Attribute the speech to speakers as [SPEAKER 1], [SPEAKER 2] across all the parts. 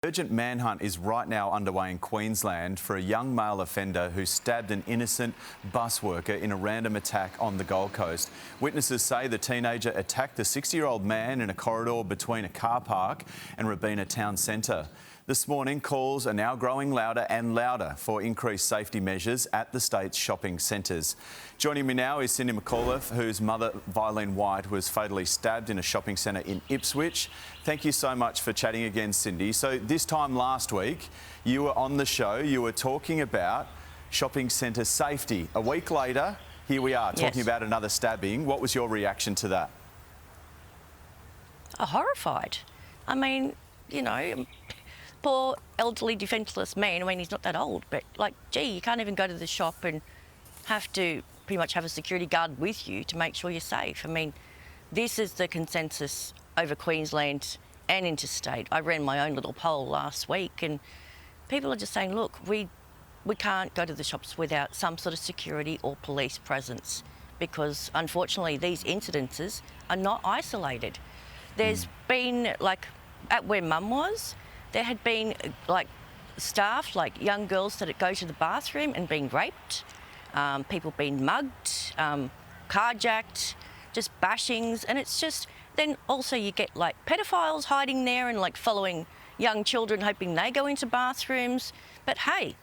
[SPEAKER 1] Urgent manhunt is right now underway in Queensland for a young male offender who stabbed an innocent bus worker in a random attack on the Gold Coast. Witnesses say the teenager attacked the 60-year-old man in a corridor between a car park and Robina Town Centre. This morning, calls are now growing louder and louder for increased safety measures at the state's shopping centres. Joining me now is Cindy McAuliffe, whose mother, Violene White, was fatally stabbed in a shopping centre in Ipswich. Thank you so much for chatting again, Cindy. So this time last week, you were on the show, you were talking about shopping centre safety. A week later, here we are talking about another stabbing. What was your reaction to that?
[SPEAKER 2] Horrified. I mean, you know, poor elderly defenceless man. I mean, he's not that old, but like, gee, you can't even go to the shop and have to pretty much have a security guard with you to make sure you're safe. I mean, this is the consensus over Queensland and interstate. I ran my own little poll last week and people are just saying, look, we can't go to the shops without some sort of security or police presence because unfortunately these incidences are not isolated. There's been, like, at where Mum was, there had been like staff, like young girls that go to the bathroom and being raped, people being mugged, carjacked, just bashings, and it's just, then also you get like pedophiles hiding there and like following young children hoping they go into bathrooms. But hey,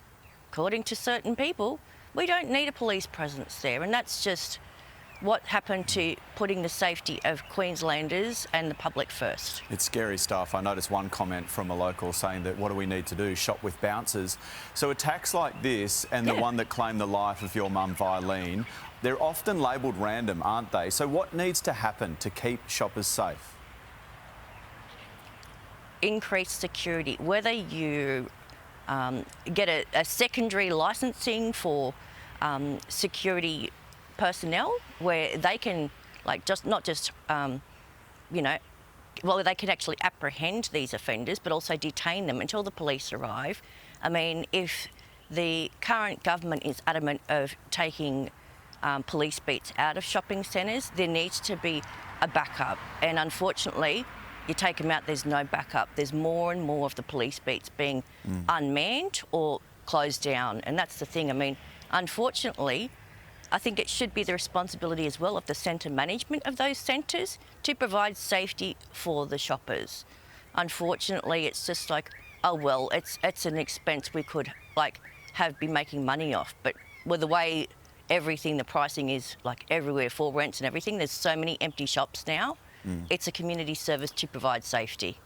[SPEAKER 2] according to certain people, we don't need a police presence there, and that's just what happened to putting the safety of Queenslanders and the public first.
[SPEAKER 1] It's scary stuff. I noticed one comment from a local saying that what do we need to do? Shop with bouncers. So attacks like this and the one that claimed the life of your mum, Violene, they're often labelled random, aren't they? So what needs to happen to keep shoppers safe?
[SPEAKER 2] Increased security, whether you get a secondary licensing for security personnel where they can like not just you know, well, they can actually apprehend these offenders but also detain them until the police arrive. I mean, if the current government is adamant of taking police beats out of shopping centres, there needs to be a backup, and unfortunately you take them out, there's no backup. There's more and more of the police beats being unmanned or closed down, and that's the thing. I mean, unfortunately, I think it should be the responsibility as well of the centre management of those centres to provide safety for the shoppers. Unfortunately, it's just like, oh well, it's an expense we could like be making money off. But with the way everything, the pricing is like everywhere for rents and everything, there's so many empty shops now. It's a community service to provide safety.